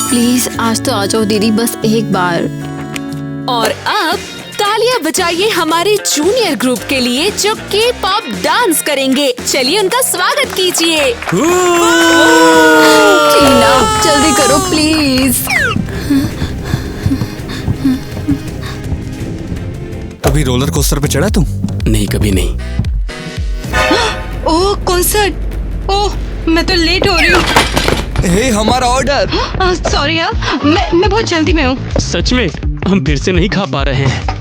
Please आज तो आ जाओ दीदी, बस एक बार। और अब तालियां बजाइए हमारे जूनियर ग्रुप के लिए जो के पॉप डांस करेंगे। चलिए उनका स्वागत कीजिए। टीना जल्दी करो प्लीज। कभी रोलर कोस्टर पे चढ़ा तुम? नहीं, कभी नहीं। ओह कॉन्सर्ट, ओह मैं तो लेट हो रही हूँ। हे हमारा ऑर्डर। सॉरी यार, मैं बहुत जल्दी में हूँ। सच में हम फिर से नहीं खा पा रहे हैं।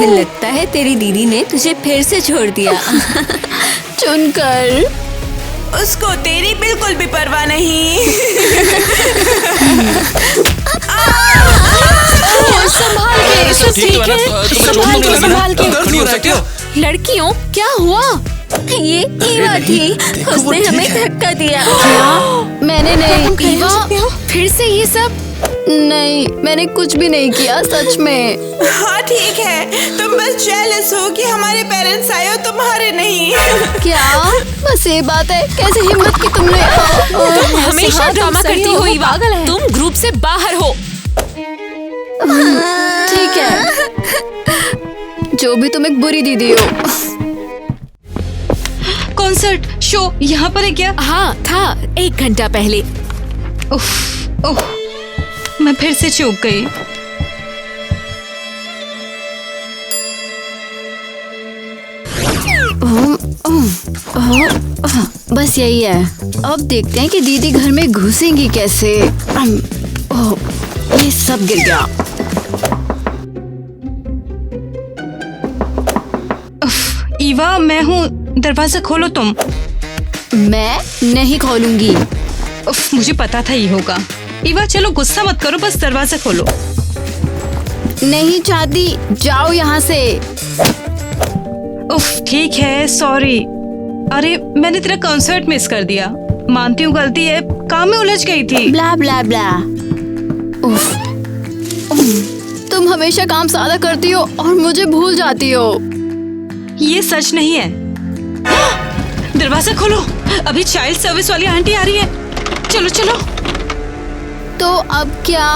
लगता है तेरी दीदी ने तुझे फिर से छोड़ दिया। चुनकर उसको तेरी बिल्कुल भी परवाह नहीं। संभाल के, सब ठीक है? संभाल के। लड़कियों क्या हुआ? ये ईवा थी, उसने हमें धक्का दिया। क्या? मैंने नहीं। ईवा, फिर से ये सब? नहीं, मैंने कुछ भी नहीं किया सच में। हाँ ठीक है, तुम बस जेलस हो कि हमारे पेरेंट्स आए हो, तुम्हारे नहीं। क्या? बस ये बात है, कैसे हिम्मत की तुमने? तुम हमेशा ड्रामा करती हो ईवा, तुम ग्रुप से बाहर हो। ठीक है, जो भी तुम एक बुरी दीदी हो। कॉन्सर्ट शो यहाँ पर है क्या? हाँ था, 1 घंटा पहले। ओह मैं फिर से चूक गई। बस यही है। अब देखते हैं कि दीदी घर में घुसेंगी कैसे। ओह, ये सब गिर गया। ईवा मैं हूँ, दरवाजा खोलो तुम। मैं नहीं खोलूंगी। मुझे पता था ये होगा। ईवा चलो गुस्सा मत करो, बस दरवाजा खोलो। नहीं चाहती, जाओ यहाँ से। उफ ठीक है, सॉरी। अरे मैंने तेरा कॉन्सर्ट मिस कर दिया, मानती हूँ गलती है, काम में उलझ गई थी। ब्ला ब्ला ब्ला। उफ, तुम हमेशा काम सादा करती हो और मुझे भूल जाती हो। ये सच नहीं है। दरवाजा खोलो, अभी चाइल्ड सर्विस वाली आंटी आ रही है। चलो चलो। तो अब क्या?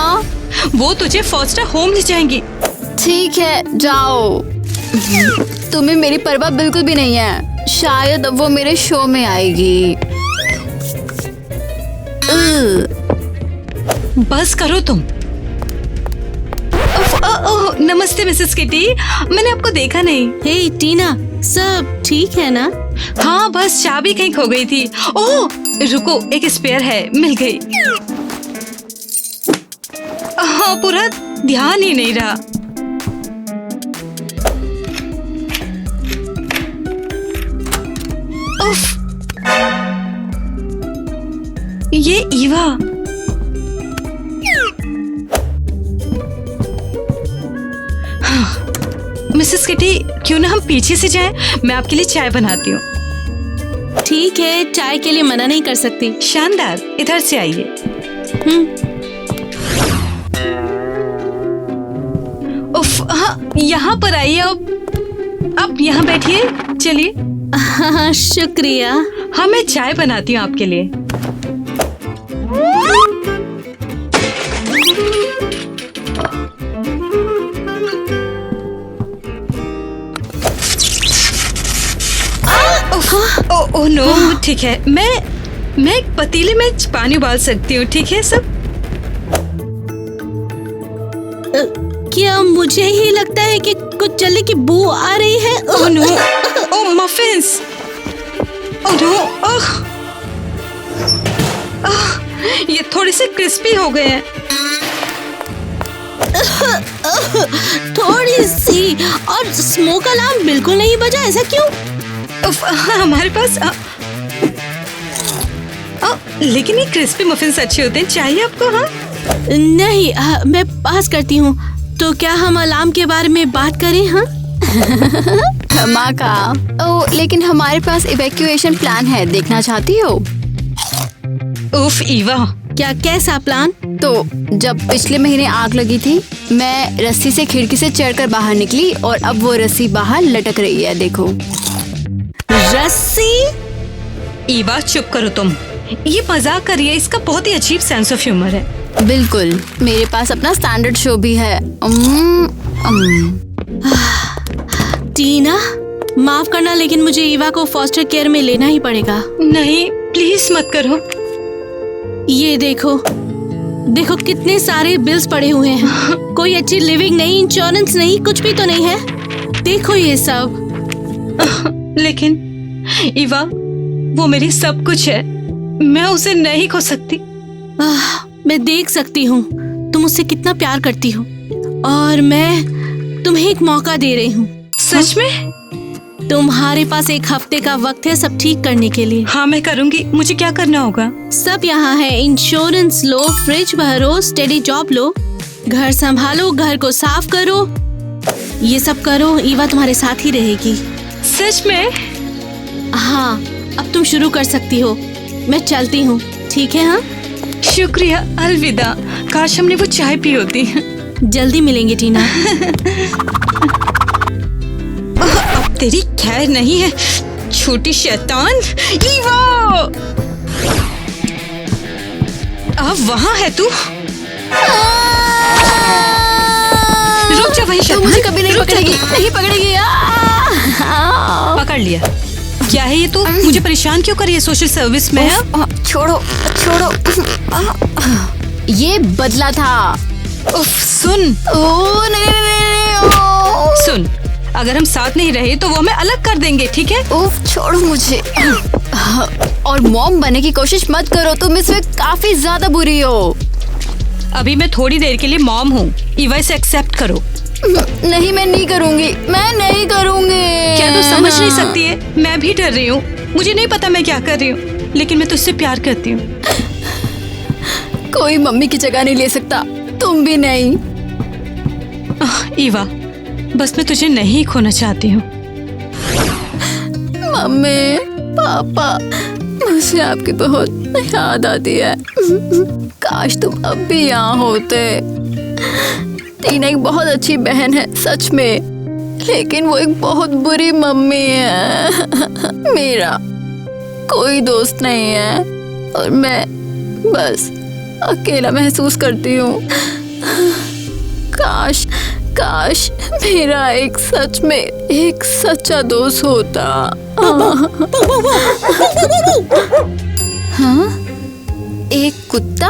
वो तुझे फॉस्टर होम ले जाएंगी। ठीक है जाओ। तुम्हें मेरी परवाह बिल्कुल भी नहीं है। शायद अब वो मेरे शो में आएगी। बस करो तुम। नमस्ते मिसेस किटी, मैंने आपको देखा नहीं। हे टीना, सब ठीक है ना? हाँ बस चाबी कहीं खो गई थी। ओह रुको, एक स्पेयर है, मिल गई। हाँ पूरा ध्यान ही नहीं रहा। उफ, ये ईवा। मिसेस किटी, क्यों ना हम पीछे से जाएं? मैं आपके लिए चाय बनाती हूँ। ठीक है, चाय के लिए मना नहीं कर सकती। शानदार, इधर से आइए। उफ, हाँ यहाँ पर आइए। अब यहाँ बैठिए। चलिए। हाँ शुक्रिया। हाँ मैं चाय बनाती हूँ आपके लिए। ओह नो, ठीक है, मैं एक पतीले में पानी उबाल सकती हूँ। ठीक है सब? क्या मुझे ही लगता है कि कुछ जलने की बू आ रही है? ओह नो, ओह मफिन्स। ओह नो, ये थोड़े से क्रिस्पी हो गए हैं। थोड़ी सी, और स्मोक अलार्म बिल्कुल नहीं बजा, ऐसा क्यों? हमारे पास लेकिन ये क्रिस्पी मफिन्स अच्छे होते हैं, चाहिए आपको? हाँ नहीं, मैं पास करती हूँ। तो क्या हम अलार्म के बारे में बात करें? हाँ धमाका। ओ, लेकिन हमारे पास इवैक्यूएशन प्लान है, देखना चाहती हो? उफ ईवा, क्या कैसा प्लान? तो जब पिछले महीने आग लगी थी, मैं रस्सी से खिड़की से चढ़कर बाहर निकली और अब वो रस्सी बाहर लटक रही है, देखो। रस्सी? ईवा चुप करो तुम, ये मजाक कर रही है, इसका बहुत ही अजीब सेंस ऑफ ह्यूमर है। बिल्कुल, मेरे पास अपना स्टैंडर्ड शो भी है। टीना, माफ करना लेकिन मुझे ईवा को फॉस्टर केयर में लेना ही पड़ेगा। नहीं प्लीज मत करो। ये देखो, देखो कितने सारे बिल्स पड़े हुए हैं। कोई अच्छी लिविंग नहीं, इंश्योरेंस नहीं, कुछ भी तो नहीं है। देखो ये सब। लेकिन ईवा, वो मेरी सब कुछ है, मैं उसे नहीं खो सकती। मैं देख सकती हूँ तुम उससे कितना प्यार करती हो और मैं तुम्हें एक मौका दे रही हूँ। सच में? तुम्हारे पास एक हफ्ते का वक्त है सब ठीक करने के लिए। हाँ मैं करूँगी। मुझे क्या करना होगा? सब यहाँ है। इंश्योरेंस लो, फ्रिज भरो, स्टेडी जॉब लो, घर संभालो, घर को साफ करो, ये सब करो। ईवा तुम्हारे साथ ही रहेगी। सच में? हाँ, अब तुम शुरू कर सकती हो। मैं चलती हूँ, ठीक है? हाँ, शुक्रिया, अलविदा। काश हमने वो चाय पी होती। जल्दी मिलेंगे टीना। अब तेरी खैर नहीं है, छोटी शैतान। ईवा, अब वहाँ है तू? रुक जा वहीं शैतान। मुझे कभी नहीं पकड़ेगी, नहीं पकड़ेगी। पकड़ लिया। क्या है ये तू? मुझे परेशान क्यों कर रही है? सोशल सर्विस में है? छोड़ो छोड़ो। ये बदला था। उफ, सुन। ओ नहीं। सुन, अगर हम साथ नहीं रहे तो वो हमें अलग कर देंगे, ठीक है? उफ, छोड़ो मुझे। और मॉम बनने की कोशिश मत करो, तुम इसमें काफी ज्यादा बुरी हो। अभी मैं थोड़ी देर के लिए मॉम हूँ, ईवा इसे एक्सेप्ट करो। नहीं, मैं नहीं करूँगी, मैं नहीं करूँगी। क्या तू समझ नहीं सकती है? मैं भी डर रही हूँ, मुझे नहीं पता मैं क्या कर रही हूँ, लेकिन मैं तुझसे प्यार करती हूँ। कोई मम्मी की जगह नहीं ले सकता, तुम भी नहीं। ईवा, बस मैं तुझे नहीं खोना चाहती हूँ। मम्मी, पापा, मुझे आपकी बहुत याद आती है। काश तुम अब भी यहाँ होते। टीना एक बहुत अच्छी बहन है सच में, लेकिन वो एक बहुत बुरी मम्मी है। मेरा कोई दोस्त नहीं है और मैं बस अकेला महसूस करती हूँ। काश काश मेरा एक सच में एक सच्चा दोस्त होता। हाँ? एक कुत्ता?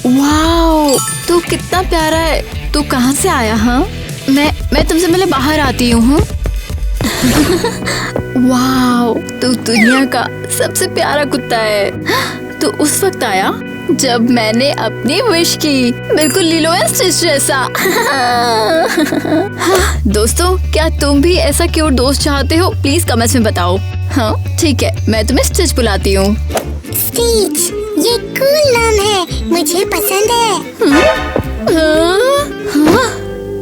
वाओ, तू कितना प्यारा है। तू कहाँ से आया? हाँ, मैं तुमसे पहले बाहर आती हूँ। वाओ, तू दुनिया का सबसे प्यारा कुत्ता है। तू उस वक्त आया जब मैंने अपनी विश की, बिल्कुल लिलो एंड स्टिच जैसा। दोस्तों, क्या तुम भी ऐसा क्यूट दोस्त चाहते हो? प्लीज कमेंट्स में बताओ। हाँ ठीक है, मैं तुम्हें स्टिच बुलाती हूँ। स्टिच, ये कूल नाम है, मुझे पसंद है। हाँ?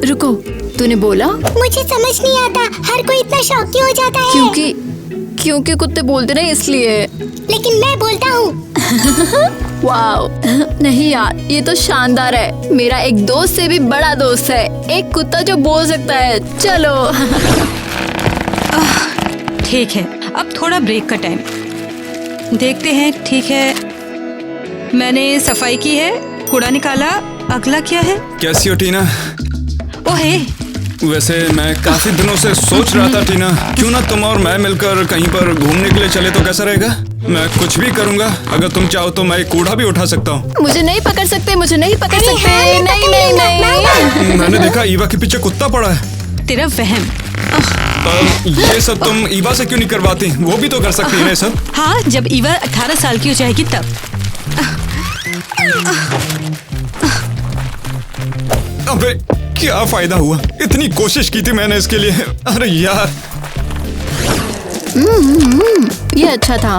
रुको, तूने बोला? मुझे समझ नहीं आता हर कोई इतना शौक क्यों हो जाता है। क्योंकि कुत्ते बोलते ना इसलिए। लेकिन मैं बोलता हूँ। वाओ, नहीं यार, ये तो शानदार है। मेरा एक दोस्त से भी बड़ा दोस्त है, एक कुत्ता जो बोल सकता है। चलो। ठीक है, अब थोड़ा ब्रेक का टाइम देखते हैं। ठीक है, मैंने सफाई की है, कूड़ा निकाला, अगला क्या है? कैसी हो टीना? ओहे, वैसे मैं काफी दिनों से सोच रहा था टीना, क्यों ना तुम और मैं मिलकर कहीं पर घूमने के लिए चले तो कैसा रहेगा? मैं कुछ भी करूंगा, अगर तुम चाहो तो मैं कूड़ा भी उठा सकता हूँ। मुझे नहीं पकड़ सकते, मुझे नहीं पकड़ सकते। नहीं नहीं नहीं। मैंने देखा ईवा के पीछे कुत्ता पड़ा है। तेरा वहम। ये सब तुम ईवा से क्यों नहीं करवाती? वो भी तो कर सकती है सब। हाँ, जब ईवा 18 साल की हो जाएगी तब। अबे क्या फायदा हुआ? इतनी कोशिश की थी मैंने इसके लिए। अरे यार। ये अच्छा था।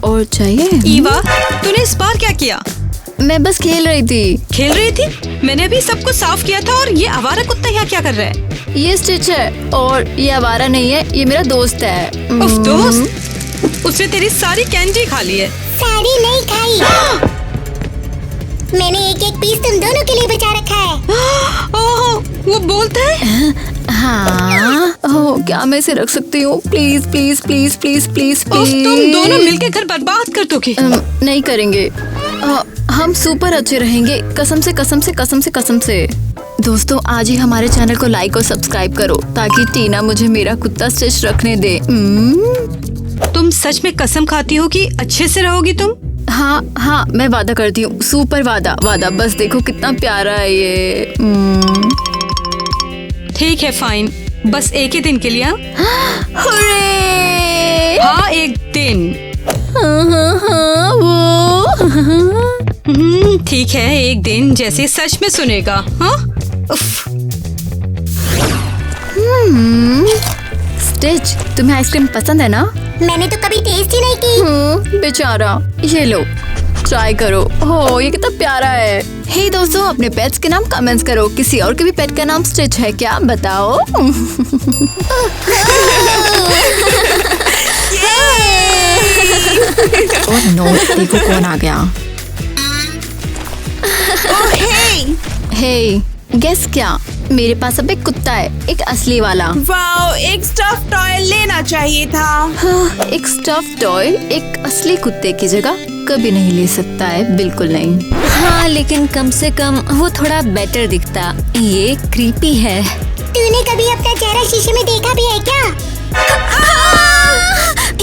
और चाहिए? ईवा, तूने इस बार क्या किया? मैं बस खेल रही थी। खेल रही थी? मैंने अभी सब कुछ साफ किया था और ये आवारा कुत्ता यहाँ क्या कर रहा है? ये स्टिच है और ये आवारा नहीं है, ये मेरा दोस्त है। उफ, दोस्त? उसने तेरी सारी कैंडी खा ली है। सारी नहीं खाई। मैंने एक एक पीस तुम दोनों के लिए बचा रखा है। ओह, वो बोलता है? हाँ, ओह, क्या मैं इसे रख सकती हूँ? Please please please please please उफ, तुम दोनों मिलके घर बर्बाद कर दोगे। नहीं करेंगे। हम सुपर अच्छे रहेंगे, कसम से कसम से कसम से कसम से। दोस्तों, आज ही हमारे चैनल को लाइक और सब्सक्राइब करो ताकि टीना मुझे मेरा कुत्ता स्टिच रखने दे। तुम सच में कसम खाती हो कि अच्छे से रहोगी तुम? हाँ हाँ, मैं वादा करती हूँ, सुपर वादा वादा। बस देखो कितना प्यारा है ये। ठीक है, फाइन। बस एक ही दिन के लिए। हुर्रे! हाँ, एक दिन। हाँ, वो ठीक है, एक दिन जैसे सच में सुनेगा। हाँ? उफ। स्टिच, तुम्हें आइसक्रीम पसंद है ना? मैंने तो कभी टेस्ट ही नहीं की। बेचारा, ये लो, ट्राई करो। हो, ये कितना प्यारा है। हे दोस्तों, अपने पेट्स के नाम कमेंट्स करो। किसी और के भी पेट का नाम स्टिच है क्या? बताओ। ओह नो, देखो कौन आ गया। हे, गेस क्या? मेरे पास अब एक कुत्ता है, एक असली वाला। वाओ, एक स्टफ टॉय लेना चाहिए था। हाँ, एक स्टफ टॉय एक असली कुत्ते की जगह कभी नहीं ले सकता है, बिल्कुल नहीं। हाँ, लेकिन कम से कम वो थोड़ा बेटर दिखता। ये क्रीपी है। तूने कभी अपना चेहरा शीशे में देखा भी है क्या?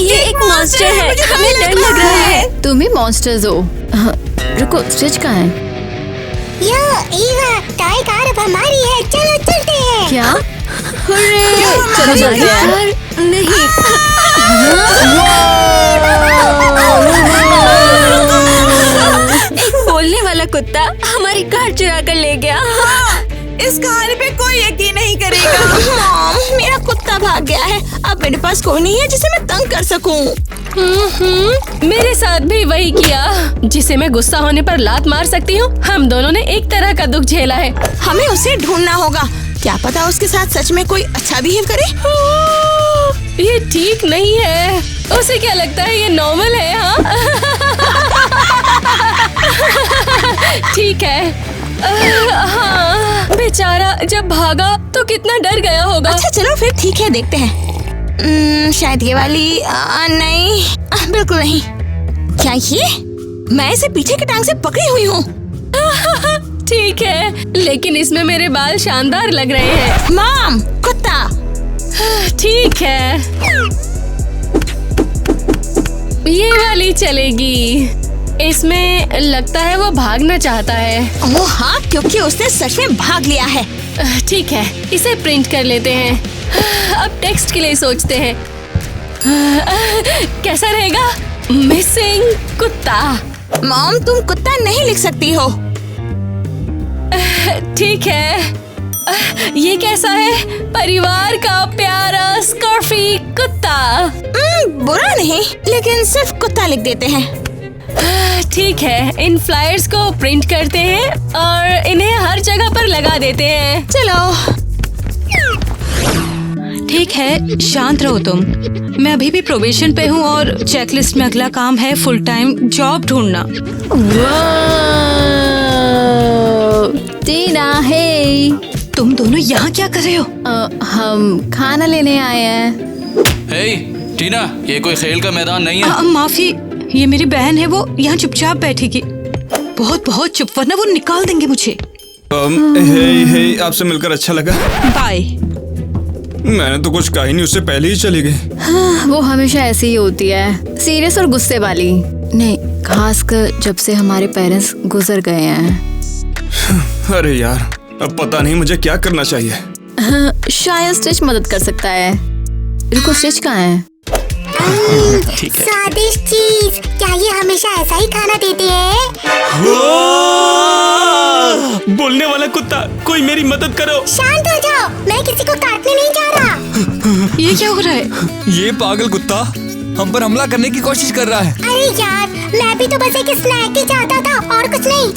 ये एक मॉन्स्टर है, हमें डर लग रहा है। तुम ही मॉन्स्टर्स हो। हाँ, रुको, स्टिच कहाँ है? यो ईवा, टॉय कार अब हमारी है, चलो चलते हैं। क्या? चलो जाते हैं। नहीं, एक बोलने वाला कुत्ता हमारी कार चुरा कर ले गया। इस कहानी पे कोई यकीन नहीं करेगा। मॉम, मेरा कुत्ता भाग गया है। अब मेरे पास कोई नहीं है जिसे मैं तंग कर सकूं। मेरे साथ भी वही किया। जिसे मैं गुस्सा होने पर लात मार सकती हूँ, हम दोनों ने एक तरह का दुख झेला है। हमें उसे ढूंढना होगा। क्या पता उसके साथ सच में कोई अच्छा बिहेव करे। ये ठीक नहीं है। उसे क्या लगता है ये नॉर्मल है? हाँ? ठीक है। हाँ, बेचारा जब भागा तो कितना डर गया होगा। अच्छा चलो फिर ठीक है, देखते हैं। शायद ये वाली नहीं, बिल्कुल नहीं। क्या ये? मैं इसे पीछे की टांग से पकड़ी हुई हूँ। ठीक है, लेकिन इसमें मेरे बाल शानदार लग रहे हैं। मॉम, कुत्ता। ठीक है, ये वाली चलेगी। इसमें लगता है वो भागना चाहता है। ओह हाँ, क्योंकि उसने सच में भाग लिया है। ठीक है, इसे प्रिंट कर लेते हैं। अब टेक्स्ट के लिए सोचते हैं। कैसा रहेगा? मिसिंग कुत्ता। मॉम, तुम कुत्ता नहीं लिख सकती हो। ठीक है, ये कैसा है? परिवार का प्यारा स्कर्फी कुत्ता। बुरा नहीं, लेकिन सिर्फ कुत्ता लिख देते हैं। ठीक है, इन फ्लायर्स को प्रिंट करते हैं और इन्हें हर जगह पर लगा देते हैं। चलो। ठीक है, शांत रहो तुम। मैं अभी भी प्रोबेशन पे हूँ और चेकलिस्ट में अगला काम है फुल टाइम जॉब ढूंढना। टीना, हे। तुम दोनों यहाँ क्या कर रहे हो? हम खाना लेने आए हैं। हे टीना, ये कोई खेल का मैदान नहीं है। माफी, ये मेरी बहन है, वो यहाँ चुपचाप बैठेगी। बहुत बहुत चुप, वरना वो निकाल देंगे मुझे। हे, आपसे मिलकर अच्छा लगा। बाय। मैंने तो कुछ कहा ही नहीं, उससे पहले ही चली गई। हाँ, वो हमेशा ऐसी ही होती है, सीरियस और गुस्से वाली। नहीं, खासकर जब से हमारे पेरेंट्स गुजर गए हैं। अरे यार, अब पता नहीं मुझे क्या करना चाहिए। हाँ, शायद स्टिच मदद कर सकता है। रुको, स्टिच कहाँ है? ठीक है। स्वादिष्ट चीज, क्या ये हमेशा ऐसा ही खाना देते हैं? बोलने वाला कुत्ता, कोई मेरी मदद करो। शांत हो जाओ, मैं किसी को काटने नहीं जा रहा। ये क्या हो रहा है? ये पागल कुत्ता हम पर हमला करने की कोशिश कर रहा है। अरे यार, मैं भी तो बस एक स्नैक ही चाहता था और कुछ नहीं।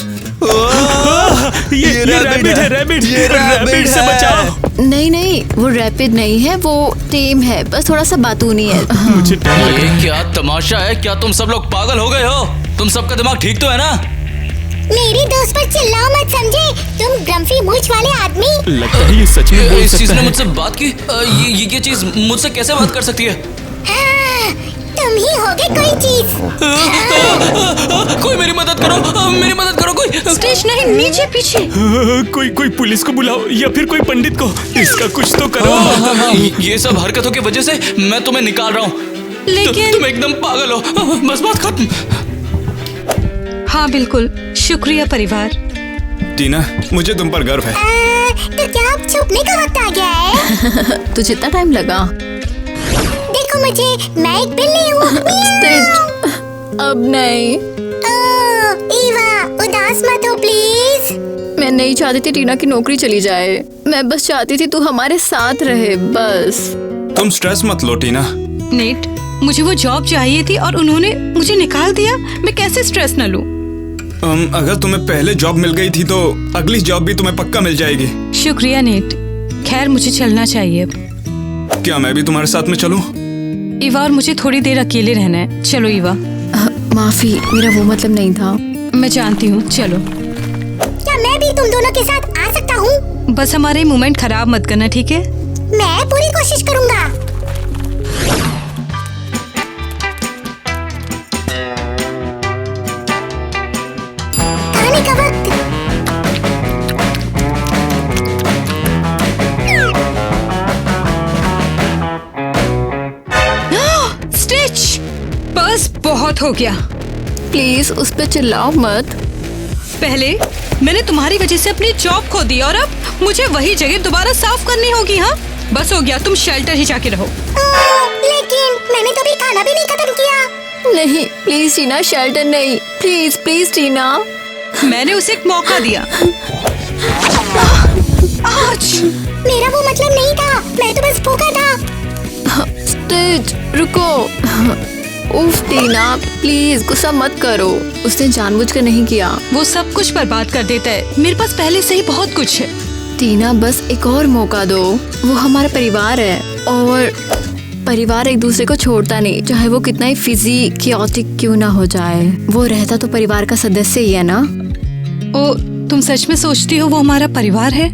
ये रैबिट है, रैबिट से बचाओ। नहीं, वो रैपिड नहीं है, वो टेम है, बस थोड़ा सा बातूनी है। मुझे डर लग रहा ये क्या तमाशा है? क्या तुम सब लोग पागल हो गए हो? तुम सबका दिमाग ठीक तो है ना? मेरे दोस्त पर चिल्लाओ मत, समझे? तुम ग्रम्फी मूंछ वाले आदमी। लगता है ये सच में बोल इस चीज सकता ने है। मुझसे बात की? ये चीज मुझसे कैसे बात कर सकती है? तुम ही होगे कोई चीज। कोई मेरी मदद करो, मेरी मदद करो कोई। स्टेज नहीं, नीचे पीछे। कोई पुलिस को बुलाओ या फिर कोई पंडित को, इसका कुछ तो करो। ये सब हरकतों की वजह से मैं तुम्हें निकाल रहा हूँ। लेकिन तुम एकदम पागल हो। बस बात खत्म। हाँ बिल्कुल, शुक्रिया परिवार। टीना, मुझे तुम पर गर्व है। तो क्या अब छुपने का वक्त आ गया है? तुझे इतना टाइम लगा? देखो मुझे, मैं एक बिल्ली हूँ। अब नहीं। ईवा, उदास मत हो प्लीज। मैं नहीं चाहती थी टीना की नौकरी चली जाए, मैं बस चाहती थी तू हमारे साथ रहे, बस। तुम स्ट्रेस मत लो टीना। नेट, मुझे वो जॉब चाहिए थी और उन्होंने मुझे निकाल दिया। मैं कैसे स्ट्रेस न लूं? अगर तुम्हें पहले जॉब मिल गई थी तो अगली जॉब भी तुम्हें पक्का मिल जाएगी। शुक्रिया नेट। खैर मुझे चलना चाहिए अब। क्या मैं भी तुम्हारे साथ में चलूं? ईवा, और मुझे थोड़ी देर अकेले रहना है। चलो ईवा। माफी, मेरा वो मतलब नहीं था। मैं जानती हूँ, चलो। क्या मैं भी तुम दोनों के साथ आ सकता हूँ? बस हमारे मोमेंट खराब मत करना, ठीक है? मैं पूरी कोशिश करूँगा। खाने का वक्त। स्टिच, बस बहुत हो गया। प्लीज उस पे चिल्लाओ मत। पहले मैंने तुम्हारी वजह से अपनी जॉब खो दी और अब मुझे वही जगह दोबारा साफ करनी होगी। हाँ बस हो गया, तुम शेल्टर ही जाके रहो। लेकिन मैंने तो अभी खाना भी नहीं खत्म किया। नहीं प्लीज टीना, शेल्टर नहीं, प्लीज प्लीज टीना। मैंने उसे एक मौका दिया। आज मेरा वो मतलब नहीं था, मैं तो बस भूखा था। स्टिच, रुको। उफ टीना, प्लीज गुस्सा मत करो, उसने जानबूझकर नहीं किया। वो सब कुछ बर्बाद कर देता है। मेरे पास पहले से ही बहुत कुछ है। टीना बस एक और मौका दो, वो हमारा परिवार है और परिवार एक दूसरे को छोड़ता नहीं, चाहे वो कितना ही फिजी क्योटिक क्यों ना हो जाए। वो रहता तो परिवार का सदस्य ही है ना। ओ, तुम सच में सोचती हो वो हमारा परिवार है?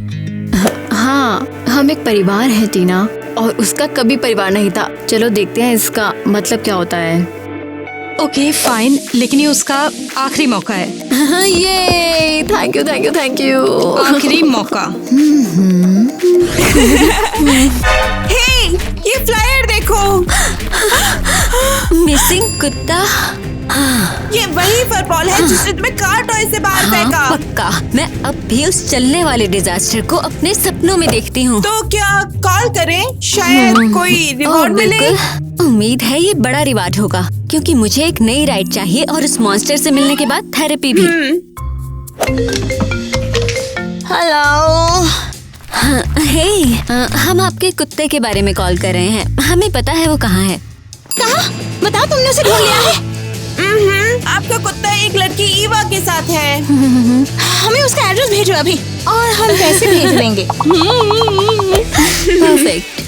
हाँ, हम एक परिवार है टीना, और उसका कभी परिवार नहीं था। चलो देखते हैं इसका मतलब क्या होता है। ओके फाइन, लेकिन ये उसका आखिरी मौका है। ये thank you thank you thank you. आखिरी मौका। हे, ये फ्लायर देखो। मिसिंग कुत्ता। ये वही फुटबॉल है जिसने तुम्हें कार टॉय से बाहर फेंका। पक्का, मैं अब भी उस चलने वाले डिजास्टर को अपने सपनों में देखती हूँ। तो क्या कॉल करें? शायद कोई रिवॉर्ड मिले। बिल्कुल, उम्मीद है ये बड़ा रिवार्ड होगा, क्योंकि मुझे एक नई राइड चाहिए और उस मॉन्स्टर से मिलने के बाद थेरेपी भी। हेलो। हे, हम आपके कुत्ते के बारे में कॉल कर रहे हैं। हमें पता है वो कहाँ है। कहाँ? बताओ, तुमने उसे ढूंढ लिया है? आपका कुत्ता एक लड़की ईवा के साथ है। हमें उसका एड्रेस भेजो अभी, और हम पैसे भेज देंगे। परफेक्ट।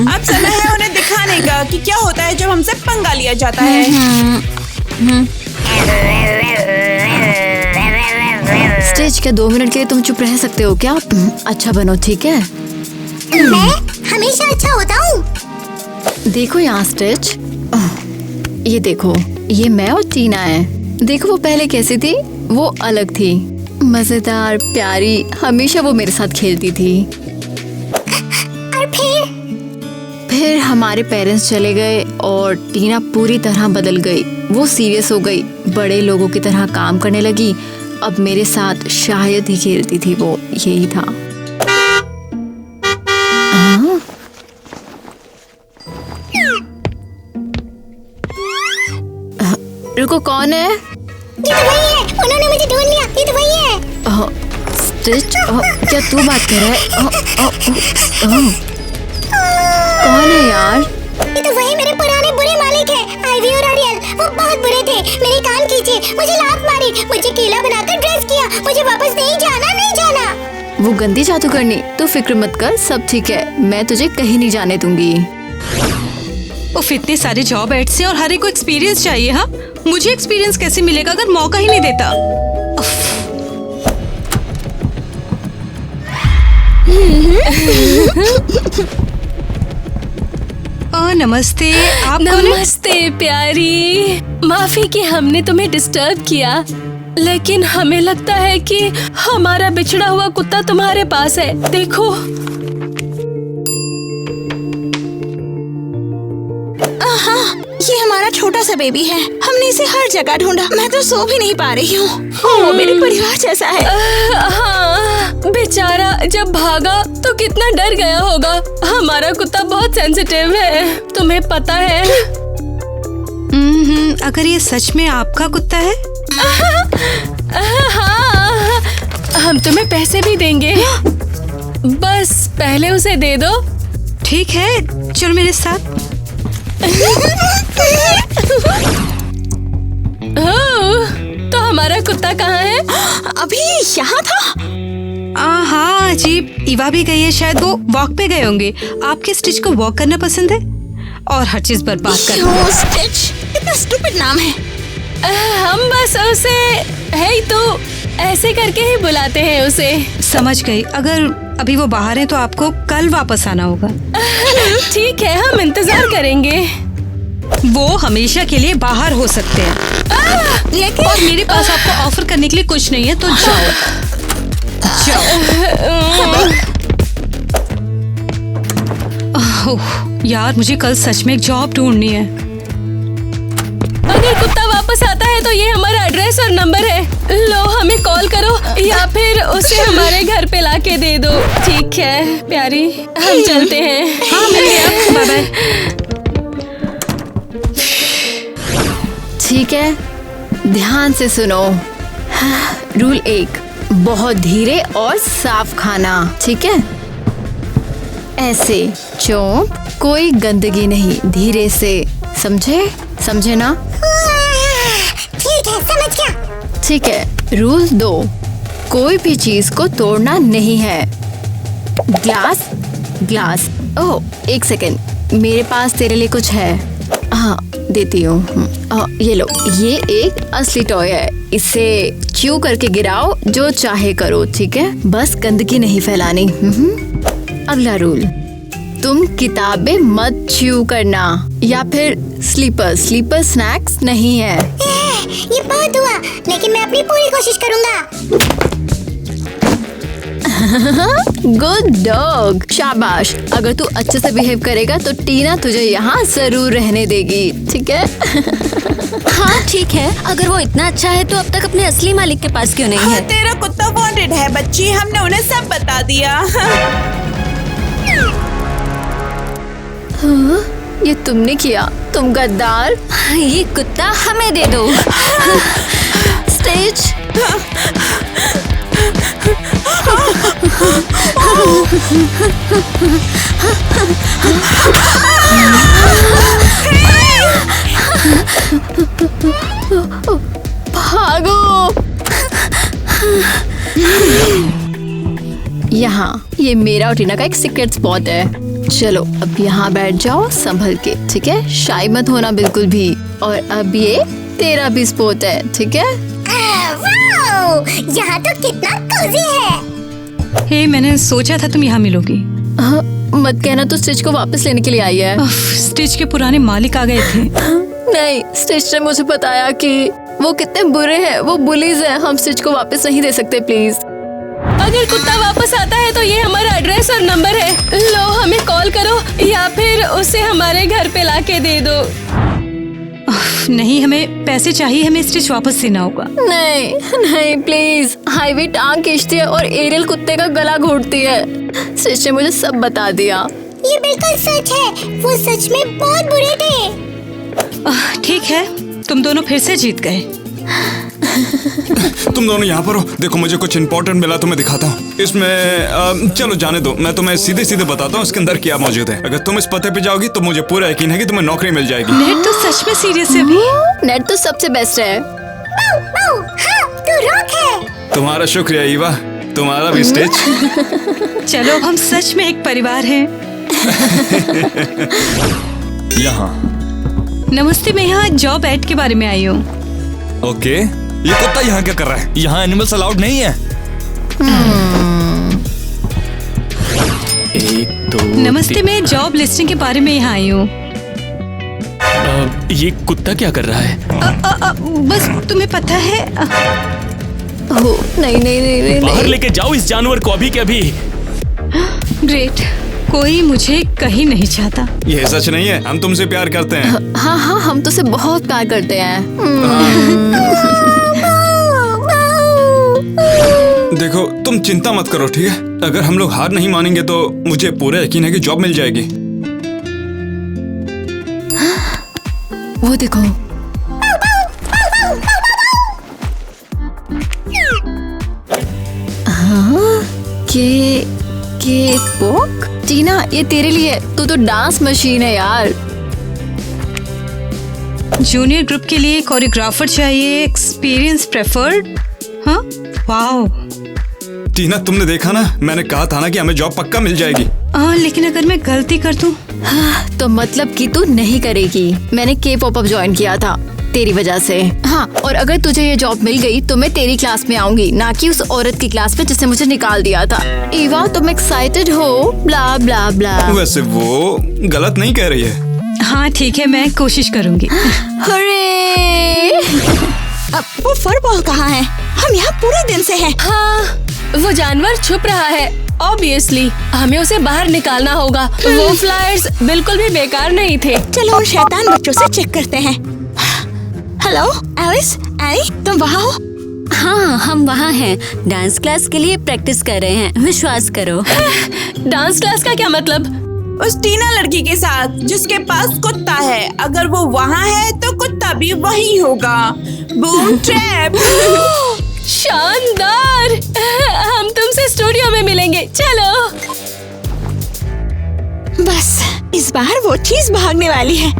अब समय है उन्हें दिखाने का कि क्या होता है जब हमसे पंगा लिया जाता है। स्टेज के 2 मिनट के लिए तुम चुप रह सकते हो क्या? अच्छा बनो, ठीक है? मैं हमेशा अच्छा होता हूँ। देखो यहाँ स्टेज, ये देखो, ये मैं और टीना है। देखो वो पहले कैसी थी, वो अलग थी, मजेदार, प्यारी, हमेशा वो मेरे साथ खेलती थी। और फिर हमारे पेरेंट्स चले गए और टीना पूरी तरह बदल गई। वो सीरियस हो गई, बड़े लोगों की तरह काम करने लगी। अब मेरे साथ शायद ही खेलती थी वो, यही था। रुको, कौन है? ये तो वही है, उन्होंने मुझे ढूंढ लिया। ये तो वही है। स्टिच, क्या तू बात कर रहा है? कौन है यार? ये तो वही मेरे पुराने मेरे कान खींचे, मुझे लात मारी, मुझे केला बनाकर ड्रेस किया, मुझे वापस नहीं जाना, नहीं जाना। वो गंदी जादूगरनी, तू फिक्र मत कर, सब ठीक है। मैं तुझे कहीं नहीं जाने दूंगी। उफ, इतने सारे जॉब एड्स हैं और हर एक को एक्सपीरियंस चाहिए। हाँ, मुझे एक्सपीरियंस कैसे मिलेगा अगर मौका ही नहीं देता। नमस्ते, आप कौन हैं? नमस्ते प्यारी, माफी कि हमने तुम्हें डिस्टर्ब किया, लेकिन हमें लगता है कि हमारा बिछड़ा हुआ कुत्ता तुम्हारे पास है। देखो। हाँ, ये हमारा छोटा सा बेबी है। हमने इसे हर जगह ढूंढा, मैं तो सो भी नहीं पा रही हूँ। वो मेरे परिवार जैसा है। हाँ, बेचारा जब भागा तो कितना डर गया होगा। हमारा कुत्ता बहुत सेंसिटिव है, तुम्हें पता है। अगर ये सच में आपका कुत्ता है? हाँ, हम तुम्हें पैसे भी देंगे, बस पहले उसे दे दो। ठीक है, चलो मेरे साथ। तो हमारा कुत्ता कहाँ है? अभी यहाँ था। हाँ अजीब, ईवा भी गई है, शायद वो वॉक पे गए होंगे। आपके स्टिच को वॉक करना पसंद है और हर चीज बर्बाद करना। स्टिच, इतना स्टूपिड नाम है। हम बस उसे है ही तो ऐसे करके ही बुलाते हैं उसे। समझ गई, अगर अभी वो बाहर है तो आपको कल वापस आना होगा। ठीक है, हम इंतजार करेंगे। वो हमेशा के लिए बाहर हो सकते हैं, और मेरे पास आपको ऑफर करने के लिए कुछ नहीं है, तो जाओ जाओ। यार, मुझे कल सच में एक जॉब ढूंढनी है। अगर कुत्ता वापस आता है तो ये हमारा एड्रेस और नंबर है, लो हमें कॉल करो या फिर उसे हमारे घर पे लाके दे दो। ठीक है प्यारी, हम चलते हैं। हाँ, मिलिए, बाय बाय। ठीक है, ध्यान से सुनो। रूल 1, बहुत धीरे और साफ खाना, ठीक है? ऐसे चौंक, कोई गंदगी नहीं, धीरे से, समझे ना? ठीक है, समझ गया। ठीक है। रूल 2, कोई भी चीज को तोड़ना नहीं है। ग्लास। ओह, एक सेकेंड, मेरे पास तेरे लिए कुछ है। हाँ, देती हूँ। ये लो, ये एक असली टॉय है, इसे च्यू करके गिराओ, जो चाहे करो, ठीक है? बस गंदगी नहीं फैलानी। अगला रूल, तुम किताबें मत च्यू करना, या फिर स्लीपर स्नैक्स नहीं है। ये बहुत हुआ, लेकिन मैं अपनी पूरी कोशिश करूँगा। गुड डॉग, शाबाश। अगर तू अच्छे से बिहेव करेगा तो टीना तुझे यहाँ जरूर रहने देगी, ठीक है? हाँ ठीक है, अगर वो इतना अच्छा है तो अब तक अपने असली मालिक के पास क्यों नहीं है? तेरा कुत्ता वांटेड है बच्ची, हमने उन्हें सब बता दिया। हाँ, ये तुमने किया, तुम गद्दार। ये कुत्ता हमें दे दो। स्टेज। भागो। यहाँ, ये मेरा और टीना का एक सीक्रेट स्पॉट है। चलो अब यहाँ बैठ जाओ संभल के, ठीक है? शाय मत होना बिल्कुल भी। और अब ये तेरा भी स्पॉट है, ठीक है? यहाँ तो कितना कोज़ी है। हे, मैंने सोचा था तुम यहाँ मिलोगी। मत कहना तो स्टिच को वापस लेने के लिए आई है। स्टिच के पुराने मालिक आ गए थे। नहीं, स्टिच ने मुझे बताया कि वो कितने बुरे हैं, वो बुलीज हैं। हम स्टिच को वापस नहीं दे सकते, प्लीज। अगर कुत्ता वापस आता है तो ये हमारा एड्रेस और नंबर है, लो हमें कॉल करो या फिर उसे हमारे घर पे लाके दे दो। नहीं, हमें पैसे चाहिए, हमें स्टिच वापस देना होगा। नहीं प्लीज। हाईवे टांग खींचती है और एरियल कुत्ते का गला घोटती है। स्टिच ने मुझे सब बता दिया। ये बिल्कुल सच है, वो सच में बहुत बुरे थे। ठीक है, तुम दोनों फिर से जीत गए। तुम दोनों यहाँ पर हो। देखो मुझे कुछ इम्पोर्टेंट मिला तो मैं दिखाता हूँ। इसमें चलो जाने दो, मैं तुम्हें सीधे सीधे बताता हूँ इसके अंदर क्या मौजूद है। अगर तुम इस पते पे जाओगी तो मुझे पूरा यकीन है कि तुम्हें नौकरी मिल जाएगी। नेट तो सच में सीरियस है अभी। नेट तो सबसे बेस्ट है। हाँ, तू रॉक है। तुम्हारा शुक्रिया ईवा, तुम्हारा भी स्टेज। चलो हम सच में एक परिवार हैं। यहाँ नमस्ते, मैं यहाँ जॉब एड के बारे में आई हूँ। ओके, ये कुत्ता यहाँ क्या कर रहा है? यहाँ एनिमल्स अलाउड नहीं है। एक दो नमस्ते, मैं जॉब लिस्टिंग के बारे में यहाँ आई हूँ। ये कुत्ता क्या कर रहा है? बस तुम्हें पता है। ओह नहीं नहीं नहीं नहीं, बाहर नहीं। लेके जाओ इस जानवर को अभी के अभी। ग्रेट, कोई मुझे कहीं नहीं चाहता। ये सच नहीं है, हम तुमसे प्यार करते हैं। हाँ हाँ, हम तुझसे बहुत प्यार करते हैं। देखो तुम चिंता मत करो, ठीक है? अगर हम लोग हार नहीं मानेंगे तो मुझे पूरा यकीन है कि जॉब मिल जाएगी। वो देखो, हाँ, के पॉक? टीना, ये तेरे लिए। तू तो डांस मशीन है यार। जूनियर ग्रुप के लिए कोरियोग्राफर चाहिए, एक्सपीरियंस प्रेफर्ड। हाँ, वाओ। टीना तुमने देखा ना, मैंने कहा था ना कि हमें जॉब पक्का मिल जाएगी। लेकिन अगर मैं गलती कर दूं? तो मतलब कि तू नहीं करेगी। मैंने के पॉप अप ज्वाइन किया था तेरी वजह से। हाँ, और अगर तुझे ये जॉब मिल गई तो मैं तेरी क्लास में आऊंगी, ना कि उस औरत की क्लास में जिसने मुझे निकाल दिया था। ईवा, तुम एक्साइटेड हो? ब्ला ब्ला ब्ला। वैसे वो गलत नहीं कह रही है। हाँ ठीक है, मैं कोशिश करूंगी। अरे अब वो फुटबॉल कहाँ है? हम यहाँ पूरे दिन से हैं। हाँ, वो जानवर छुप रहा है। ऑब्वियसली हमें उसे बाहर निकालना होगा। वो फ्लायर्स बिल्कुल भी बेकार नहीं थे। चलो उन शैतान बच्चों से चेक करते हैं। हेलो एलिस, एनी, तुम वहाँ हो? हाँ, हम वहाँ हैं। डांस क्लास के लिए प्रैक्टिस कर रहे हैं, विश्वास करो। डांस क्लास का क्या मतलब? उस टीना लड़की के साथ जिसके पास कुत्ता है। अगर वो वहाँ है तो कुत्ता भी वहीं होगा। Boom trap. शानदार। हम तुमसे स्टूडियो में मिलेंगे, चलो। बस इस बार वो चीज भागने वाली है।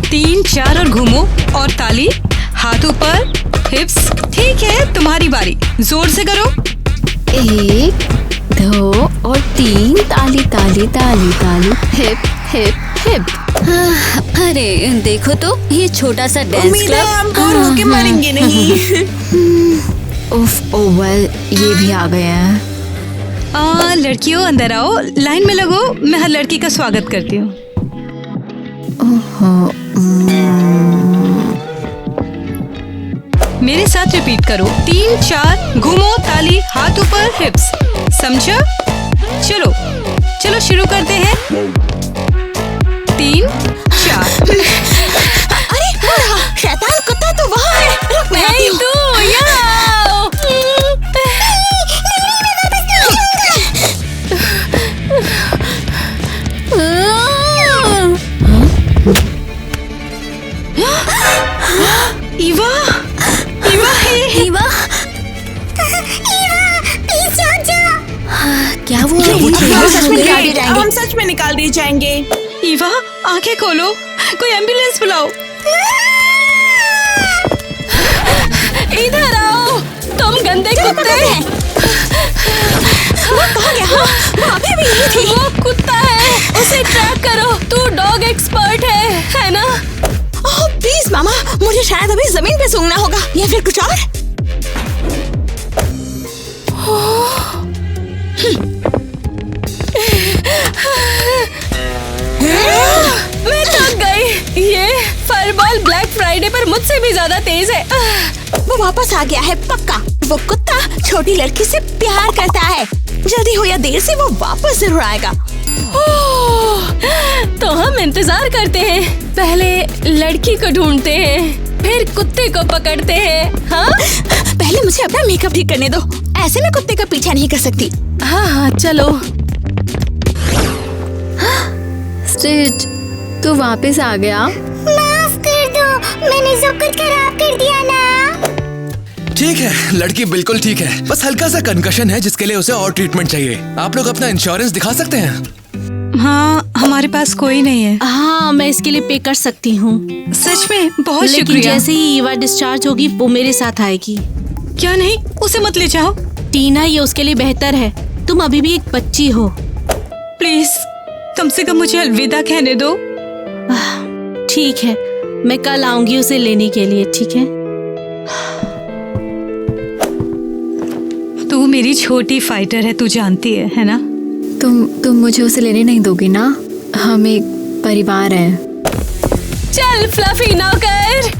3 4 और घूमो और ताली, हाथ ऊपर, हिप्स। ठीक है, तुम्हारी बारी, जोर से करो। 1 2 और 3, ताली ताली ताली ताली, हिप हिप हिप। अरे देखो तो, ये छोटा सा डांस उम्मीद है हम बोर होके मरेंगे नहीं। उफ, वेल, ये भी आ गए हैं। लड़कियों अंदर आओ, लाइन में लगो। मैं हर लड़की का स्वागत करती हूँ। मेरे साथ रिपीट करो। 3 4, घूमो, ताली, हाथ ऊपर, हिप्स। समझो? चलो चलो शुरू करते हैं। 3 4। अरे वो रहा, शैतान कुत्ता तो वहाँ है। रुक, मैं आती हूँ। ईवा, ईवा है। ईवा, प्लीज जाओ। क्या वो हम सच में निकाल दिए जाएंगे। ईवा, आंखें खोलो, कोई एम्बुलेंस बुलाओ। इधर आओ, तुम गंदे कुत्ते। वो कहाँ गया? वो अभी भी यही थी। वो कुत्ता है, उसे ट्रैक करो। तू डॉग एक्सपर्ट है ना? ओह प्लीज मामा, मुझे शायद अभी जमीन पे सूंघना होगा या फिर कुछ और। मैं थक गई। ये फायरबॉल ब्लैक फ्राइडे पर मुझसे भी ज्यादा तेज है। वो वापस आ गया है पक्का। वो कुत्ता छोटी लड़की से प्यार करता है। जल्दी हो या देर से वो वापस जरूर आएगा। तो हम इंतजार करते हैं। पहले लड़की को ढूंढते हैं, फिर कुत्ते को पकड़ते हैं। हाँ, पहले मुझे अपना मेकअप ठीक करने दो। ऐसे मैं कुत्ते का पीछा नहीं कर सकती। हाँ चलो। स्टिच, तू वापस आ गया। माफ कर दो, मैंने सब कुछ खराब कर दिया ना। ठीक है, लड़की बिल्कुल ठीक है, बस हल्का सा कंकशन है जिसके लिए उसे और ट्रीटमेंट चाहिए। आप लोग अपना इंश्योरेंस दिखा सकते हैं? हाँ, हमारे पास कोई नहीं है। हाँ, मैं इसके लिए पे कर सकती हूँ। सच में बहुत लेकिन शुक्रिया। जैसे ही ईवा डिस्चार्ज होगी वो मेरे साथ आएगी। क्या नहीं, उसे मत ले जाओ। टीना, ये उसके लिए बेहतर है। तुम अभी भी एक बच्ची हो। प्लीज कम से कम मुझे अलविदा कहने दो। ठीक है, मैं कल आऊंगी उसे लेने के लिए, ठीक है? तू मेरी छोटी फाइटर है, तू जानती है ना? तुम मुझे उसे लेने नहीं दोगी ना? हम एक परिवार हैं। चल फ्लफी नौकर।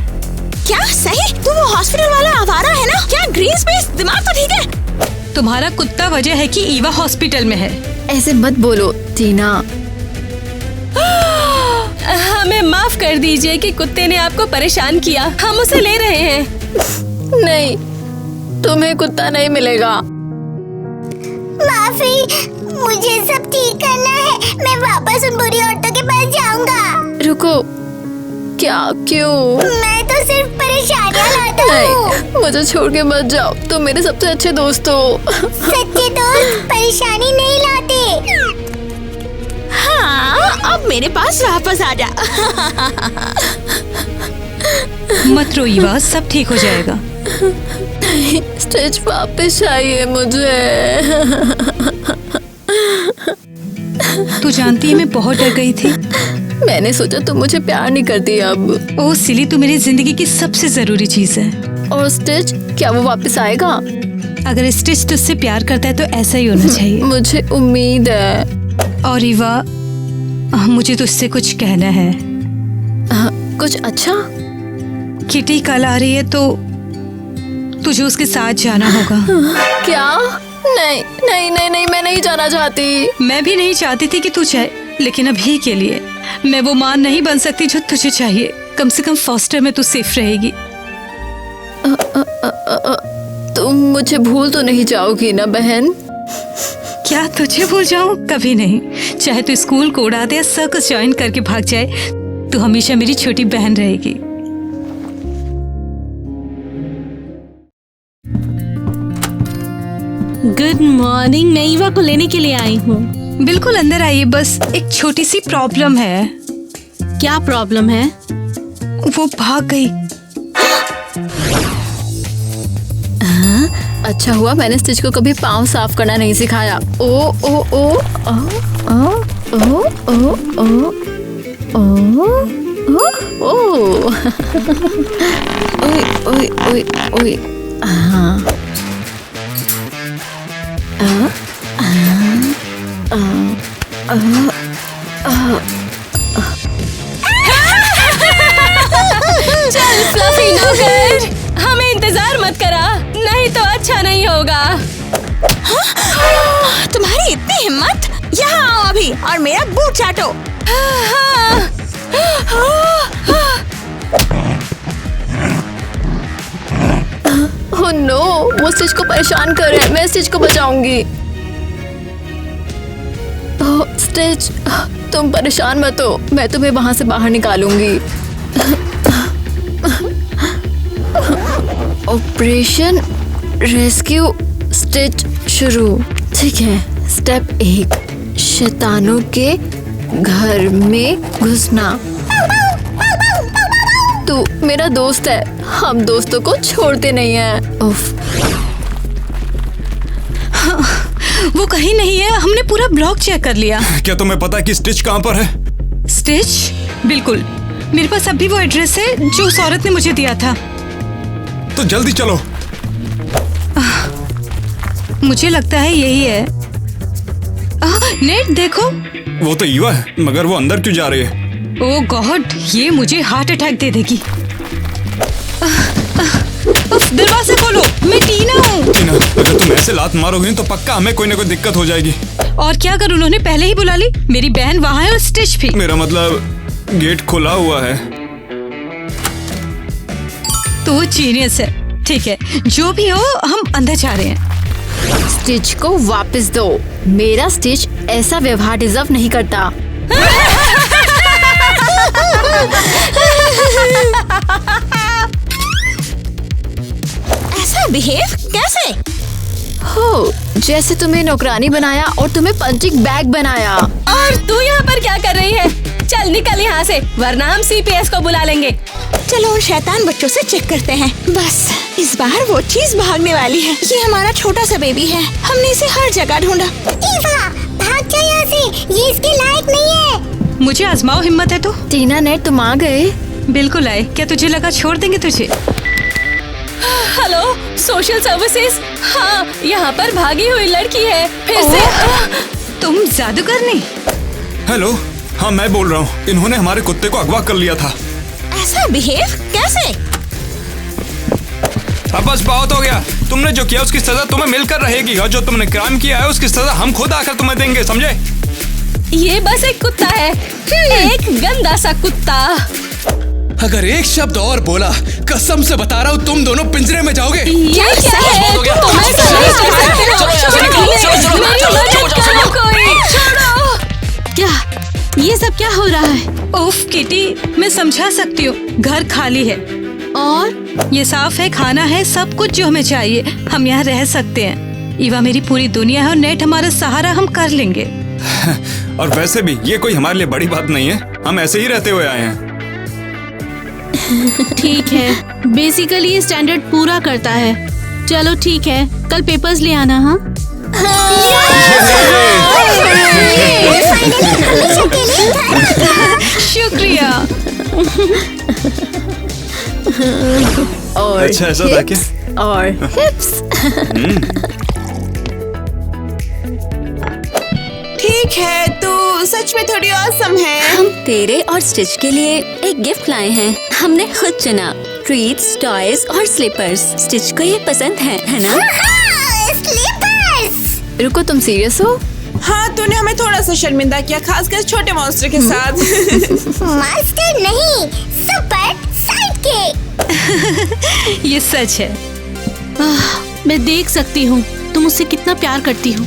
क्या सही? तू वो हॉस्पिटल वाला आवारा है ना? क्या ग्रीन स्पेस? दिमाग तो ठीक है? तुम्हारा कुत्ता वजह है कि ईवा हॉस्पिटल में है। ऐसे मत बोलो टीना। हमें माफ कर दीजिए कि कुत्ते ने आपको परेशान किया। हम उसे ले रहे हैं। नहीं, तुम्हें कुत्ता नहीं मिलेगा। माफी, मुझे सब ठीक करना है। मैं वापस उन बुरी औरतों के पास जाऊंगा। रुको, क्या? क्यों? मैं तो सिर्फ परेशानियां लाता हूँ। नहीं, मुझे छोड़ के मत जाओ। तुम मेरे सबसे अच्छे दोस्त हो। सच्चे दोस्त परेशानी नहीं लाते। हाँ, अब मेरे पास वापस आ जा। मत रो ईवा, सब ठीक हो जाएगा। नहीं, स्टिच वापस चाहिए मुझे। तू जानती है मैं बहुत डर गई थी। मैंने सोचा तुम मुझे प्यार नहीं करती अब। ओह सिली, तू मेरी जिंदगी की सबसे जरूरी चीज है। और स्टिच, क्या वो वापस आएगा? अगर स्टिच तुझसे प्यार करता है तो ऐसा ही होना चाहिए। मुझे उम्मीद है। और ईवा, मुझे तुझसे कुछ कहना है। कुछ अच्छा? किटी कल आ रही है तो तुझे उसके साथ जाना होगा। क्या? नहीं नहीं नहीं नहीं, मैं नहीं जाना चाहती। मैं भी नहीं चाहती थी कि तू जाए, लेकिन अभी के लिए मैं वो मां नहीं बन सकती जो तुझे चाहिए। कम से कम फॉस्टर में तू सेफ रहेगी। तुम मुझे भूल तो नहीं जाओगी ना बहन? क्या तुझे भूल जाऊं? कभी नहीं। चाहे तू स्कूल को उड़ा दे या सर्कस ज्वाइन करके भाग जाए, तू हमेशा मेरी छोटी बहन रहेगी। गुड मॉर्निंग, मैं ईवा को लेने के लिए आई हूँ। बिल्कुल अंदर आइए, बस एक छोटी सी प्रॉब्लम है। क्या प्रॉब्लम है? वो भाग गई। अच्छा हुआ मैंने स्टिच को कभी पाँव साफ करना नहीं सिखाया। ओ ओ ओ ओ ओ ओ ओ ओ ओ ओए ओए ओए ओए। हाँ, चल फ्लफी नौकर, हमें इंतजार मत करा, नहीं तो अच्छा नहीं होगा। तुम्हारी इतनी हिम्मत? यहाँ आओ अभी और मेरा बूट चाटो। ओह नो, वो स्टिच को परेशान कर रहे हैं। मैं स्टिच को बचाऊंगी। ओह स्टिच, तुम परेशान मत हो, मैं तुम्हें वहां से बाहर निकालूंगी। ऑपरेशन रेस्क्यू स्टिच शुरू। ठीक है, स्टेप 1, शैतानों के घर में घुसना। तू मेरा दोस्त है, हम दोस्तों को छोड़ते नहीं हैं। उफ। वो कहीं नहीं है, हमने पूरा ब्लॉक चेक कर लिया। क्या तुम्हें पता है कि स्टिच कहाँ पर है? स्टिच? बिल्कुल, मेरे पास अभी वो एड्रेस है जो उस औरत ने मुझे दिया था। तो जल्दी चलो। मुझे लगता है यही है। नेट देखो। वो तो ईवा है, मगर वो अंदर क्यों जा रही है? ओह गॉड, ये मुझे हार्ट अटैक दे देगी। दरवाजा खोलो, मैं टीना हूँ। टीना, अगर तुम ऐसे लात मारोगी तो पक्का हमें कोई ना कोई दिक्कत हो जाएगी। और क्या अगर उन्होंने पहले ही बुला ली? मेरी बहन वहाँ है और स्टिच भी। मेरा मतलब गेट खुला हुआ है। तो वो जीनियस है। ठीक है, जो भी हो, हम अंदर जा रहे हैं। स्टिच को वापस दो। मेरा स्टिच ऐसा व्यवहार डिजर्व नहीं करता। ऐसा बिहेव कैसे? हो, जैसे तुम्हें नौकरानी बनाया और तुम्हें पंचिंग बैग बनाया। और तू यहाँ पर क्या कर रही है? चल निकल यहाँ से, वरना हम CPS को बुला लेंगे। चलो उन शैतान बच्चों से चेक करते हैं। बस इस बार वो चीज भागने वाली है। ये हमारा छोटा सा बेबी है, हमने इसे हर जगह ढूंढा। ईवा, भाग जा यहाँ से, ये इसके लायक नहीं है। मुझे आजमाओ, हिम्मत है तो। टीना नेट, तुम आ गए? बिल्कुल आए। क्या तुझे लगा छोड़ देंगे तुझे? Hello, social services. हाँ, यहाँ पर भागी हुई लड़की है। फिर से तुम जादूगर नहीं? हेलो, हाँ मैं बोल रहा हूँ। इन्होंने हमारे कुत्ते को अगवा कर लिया था। ऐसा बिहेव कैसे? अब बस बहुत हो गया। तुमने जो किया उसकी सजा तुम्हें मिलकर रहेगी, और जो तुमने क्राइम किया है उसकी सजा हम खुद आकर तुम्हें देंगे, समझे? ये बस एक कुत्ता है, एक गंदा सा कुत्ता। अगर एक शब्द और बोला, कसम से बता रहा हूँ तुम दोनों पिंजरे में जाओगे। ये क्या है? क्या ये सब क्या हो रहा है? उफ किटी, मैं समझा सकती हूँ। घर खाली है और ये साफ है, खाना है, सब कुछ जो हमें चाहिए। हम यहाँ रह सकते हैं। ईवा मेरी पूरी दुनिया है और नेट हमारा सहारा, हम कर लेंगे। और वैसे भी ये कोई हमारे लिए बड़ी बात नहीं है, हम ऐसे ही रहते हुए आए हैं। ठीक है, बेसिकली ये स्टैंडर्ड पूरा करता है। चलो ठीक है, कल पेपर्स ले आना। हाँ शुक्रिया। और अच्छा ऐसा था क्या? और हिप्स। ठीक है, तो सच में थोड़ी औसम है। हम तेरे और स्टिच के लिए एक गिफ्ट लाए हैं। हमने खुद चुना। ट्रीट्स, टॉयज और स्लीपर्स। स्टिच को ये पसंद है ना? स्लीपर्स। रुको, तुम सीरियस हो? हाँ, तूने हमें थोड़ा सा शर्मिंदा किया, खासकर छोटे मॉन्स्टर के साथ। मास्टर नहीं, सुपर साइडकिक। ये सच है। मैं देख सकती हूँ तुम मुझसे कितना प्यार करती हो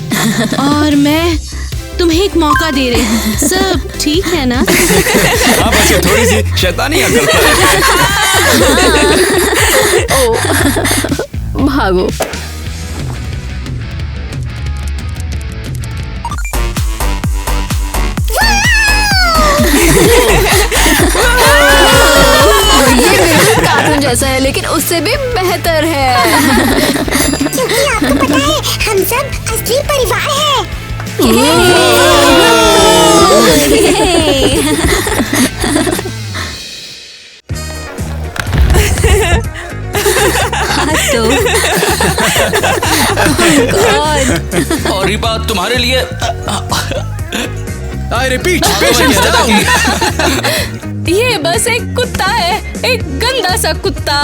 और मैं तुम्हें एक मौका दे रही हूँ। सब ठीक है ना? हाँ, बस ये थोड़ी सी शैतानी करता है। ओ, भागो। ये बिल्कुल कार्टून जैसा है, लेकिन उससे भी बेहतर है। क्योंकि आपको पता है, हम सब असली परिवार हैं। और ये बात तुम्हारे लिए I repeat, patience down. ये बस एक कुत्ता है, एक गंदा सा कुत्ता।